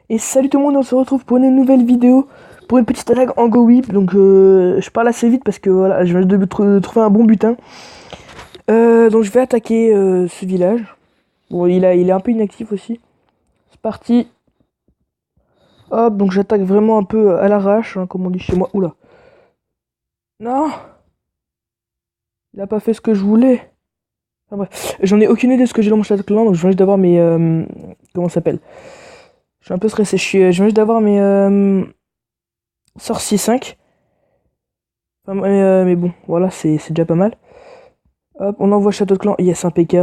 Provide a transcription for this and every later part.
Et salut tout le monde, on se retrouve pour une nouvelle vidéo, pour une petite attaque en Go Whip. Donc je parle assez vite parce que voilà, je viens de trouver un bon butin. Donc je vais attaquer ce village. Bon, il est un peu inactif aussi. C'est parti. Hop, donc j'attaque vraiment un peu à l'arrache, hein, comme on dit chez moi. Oula. Non, il a pas fait ce que je voulais. Enfin, bref, j'en ai aucune idée de ce que j'ai dans mon château clan, donc je viens juste d'avoir mes... comment ça s'appelle? Je suis un peu stressé, je viens juste d'avoir mes... sorcier 5. Enfin, mais bon, voilà, c'est déjà pas mal. Hop, on envoie Château de Clan, yes, un PK.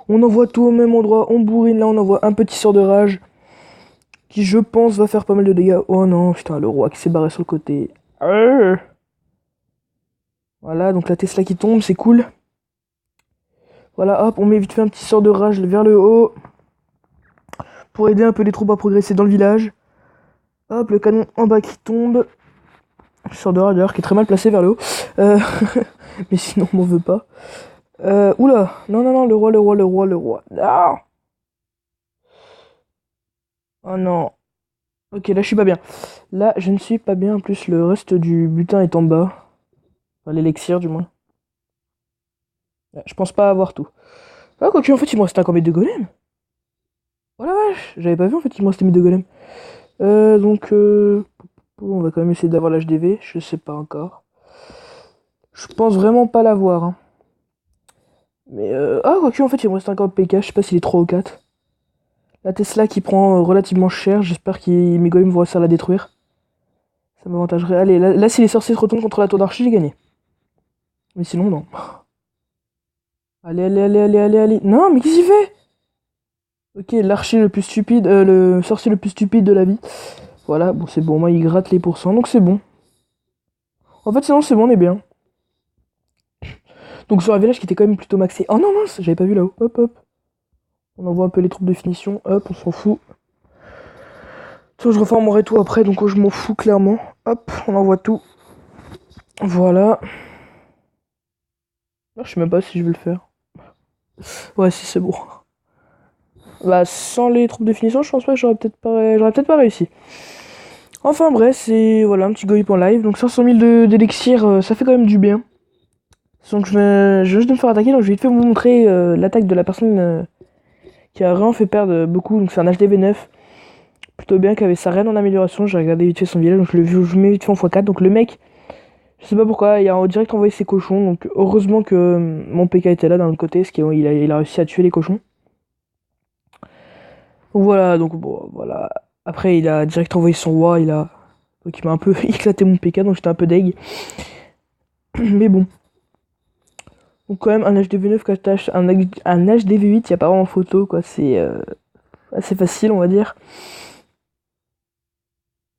On envoie tout au même endroit, on bourrine, là on envoie un petit sort de rage. Qui je pense va faire pas mal de dégâts. Oh non, putain, le roi qui s'est barré sur le côté. Arrgh. Voilà, donc la Tesla qui tombe, c'est cool. Voilà, hop, on met vite fait un petit sort de rage vers le haut. Pour aider un peu les troupes à progresser dans le village. Hop, le canon en bas qui tombe. Sort de rage d'ailleurs qui est très mal placé vers le haut. Mais sinon on m'en veut pas. Oula, non, non, non, le roi, le roi, le roi, le roi. Ah. Oh non. Ok, là je suis pas bien. Là je ne suis pas bien. En plus, le reste du butin est en bas. Enfin, l'élixir du moins. Je pense pas avoir tout. Ah, quoique, en fait, il me restait encore mes deux golems. Oh la vache, j'avais pas vu en fait, il me restait mes deux golems. Donc, on va quand même essayer d'avoir l'HDV. Je sais pas encore. Je pense vraiment pas l'avoir. Hein. Mais, ah, quoique, en fait, il me reste encore le PK. Je sais pas s'il est 3 ou 4. La Tesla qui prend relativement cher. J'espère que mes golems vont réussir à la détruire. Ça m'avantagerait. Allez, là, si les sorciers se retournent contre la tour d'archi, j'ai gagné. Mais sinon, non. Allez, allez, allez, allez, allez, allez. Non, mais qu'est-ce qu'il fait? Ok, l'archer le plus stupide, le sorcier le plus stupide de la vie. Voilà, bon, c'est bon, moi, il gratte les pourcents, donc c'est bon. En fait, sinon, c'est bon, on est bien. Donc, sur un village qui était quand même plutôt maxé. Oh non, mince, j'avais pas vu là-haut. Hop, hop. On envoie un peu les troupes de finition. Hop, on s'en fout. Sinon, je reformerai tout après, donc je m'en fous clairement. Hop, on envoie tout. Voilà. Je sais même pas si je vais le faire. Ouais, si, c'est bon. Bah, sans les troupes de finition, je pense pas que j'aurais peut-être pas réussi. Enfin bref, c'est voilà un petit go en live. Donc 500 000 d'élixir, ça fait quand même du bien. Donc je viens juste de me faire attaquer, donc je vais vite fait vous montrer l'attaque de la personne qui a vraiment fait perdre beaucoup. Donc c'est un HDV 9, plutôt bien, qui avait sa reine en amélioration. J'ai regardé vite fait son village, donc je mets vite fait en x4. Donc le mec, je sais pas pourquoi, il a direct envoyé ses cochons. Donc heureusement que mon PK était là d'un l'autre côté, parce qu'il a réussi à tuer les cochons. Donc voilà, donc bon, voilà. Après il a direct envoyé son roi, donc il m'a un peu éclaté mon PK, donc j'étais un peu deg. Mais bon. Donc quand même un HDV9 qui attache un HDV8, il n'y a pas vraiment photo, quoi. C'est assez facile, on va dire.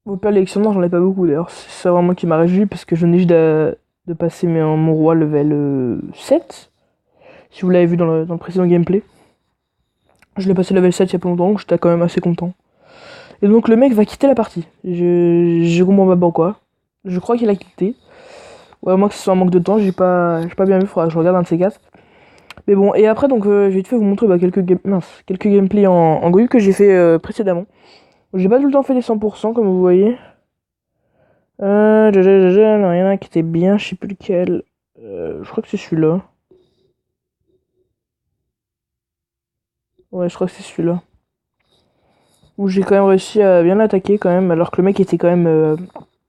Au pire, l'élection, j'en ai pas beaucoup d'ailleurs. C'est ça vraiment qui m'a réjoui parce que je venais juste de passer mon roi level 7. Si vous l'avez vu dans le précédent gameplay. Je l'ai passé level 7 il y a pas longtemps, donc j'étais quand même assez content. Et donc le mec va quitter la partie. Je comprends pas pourquoi. Je crois qu'il a quitté. Ouais, à moins que ce soit un manque de temps, j'ai pas bien vu, faudra que je regarde un de ces quatre. Mais bon, et après, donc, je vais vite fait vous montrer quelques gameplays en Go que j'ai fait précédemment. J'ai pas tout le temps fait les 100%, comme vous voyez. Il y en a un qui était bien, je sais plus lequel. Je crois que c'est celui-là. Ouais, je crois que c'est celui-là. Où j'ai quand même réussi à bien l'attaquer, quand même, alors que le mec était quand même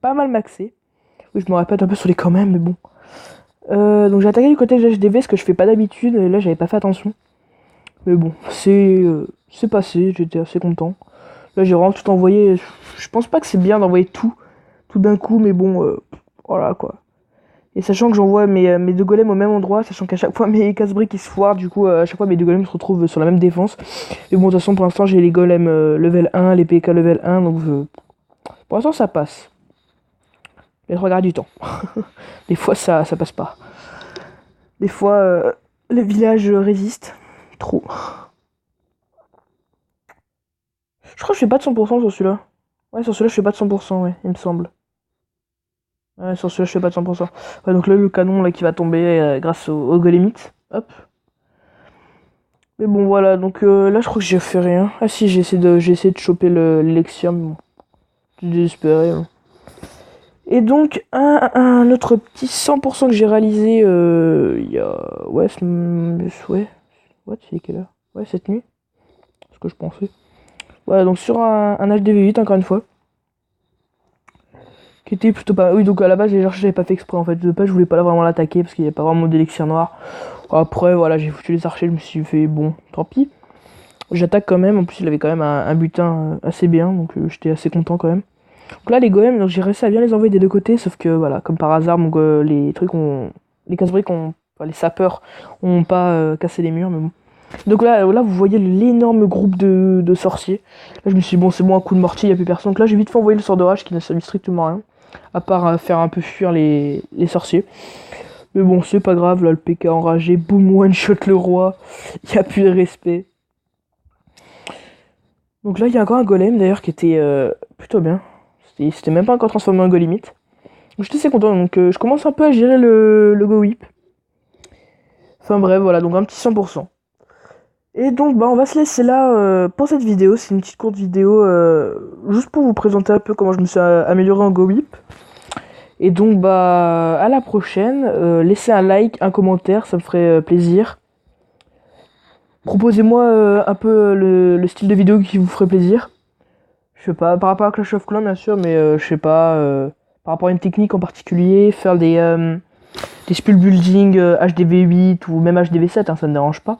pas mal maxé. Oui, je me répète un peu sur les quand même, mais bon. Donc j'ai attaqué du côté de HDV, ce que je fais pas d'habitude, et là j'avais pas fait attention. Mais bon, c'est passé, j'étais assez content. Là j'ai vraiment tout envoyé. Je pense pas que c'est bien d'envoyer tout d'un coup, mais bon, voilà quoi. Et sachant que j'envoie mes deux golems au même endroit, sachant qu'à chaque fois mes casse-briques ils se foirent, du coup à chaque fois mes deux golems se retrouvent sur la même défense. Et bon, de toute façon pour l'instant j'ai les golems level 1, les PK level 1, donc pour l'instant ça passe. Mais je regarde du temps. Des fois ça passe pas. Des fois les villages résistent. Trop. Je crois que je fais pas de 100% sur celui-là. Ouais, sur celui-là je fais pas de 100%, ouais, il me semble. Ouais, sur celui-là je fais pas de 100%. Ouais, donc là le canon là qui va tomber grâce au golemite. Hop. Mais bon, voilà, donc là, je crois que j'ai fait rien. Ah si, j'ai essayé de choper l'Elixir, mais bon, j'ai désespéré. Hein. Et donc, un autre petit 100% que j'ai réalisé il y a... Ouais, ouais, c'est quelle heure? Ouais, cette nuit, c'est ce que je pensais. Voilà, donc sur un HDV8, encore une fois. Qui était plutôt pas... Oui, donc à la base, j'avais pas fait exprès, en fait. De base, je voulais pas vraiment l'attaquer, parce qu'il n'y avait pas vraiment d'élixir noir. Après, voilà, j'ai foutu les archers, je me suis fait, bon, tant pis. J'attaque quand même, en plus, il avait quand même un butin assez bien, donc j'étais assez content quand même. Donc là, les golems, donc j'ai réussi à bien les envoyer des deux côtés, sauf que voilà, comme par hasard, donc, les trucs ont. Les casse-briques ont. Enfin, les sapeurs ont pas cassé les murs, mais bon. Donc là, vous voyez l'énorme groupe de sorciers. Là, je me suis dit, bon, c'est bon, un coup de mortier, il n'y a plus personne. Donc là, j'ai vite fait envoyer le sort d'orage qui n'a servi strictement à rien, à part faire un peu fuir les sorciers. Mais bon, c'est pas grave, là, le PK enragé, boum, one shot le roi, il n'y a plus de respect. Donc là, il y a encore un golem d'ailleurs qui était plutôt bien. C'était même pas encore transformé en golimite. Donc j'étais assez content, donc je commence un peu à gérer le go whip. Enfin bref, voilà, donc un petit 100%. Et donc bah on va se laisser là pour cette vidéo. C'est une petite courte vidéo juste pour vous présenter un peu comment je me suis amélioré en go whip. Et donc bah à la prochaine. Laissez un like, un commentaire, ça me ferait plaisir. Proposez-moi un peu le style de vidéo qui vous ferait plaisir. Je sais pas, par rapport à Clash of Clans bien sûr, mais je sais pas, par rapport à une technique en particulier, faire des spell building HDV8 ou même HDV7, hein, ça ne dérange pas.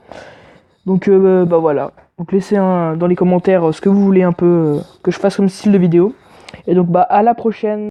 Donc bah voilà, donc laissez dans les commentaires ce que vous voulez un peu que je fasse comme style de vidéo. Et donc bah à la prochaine.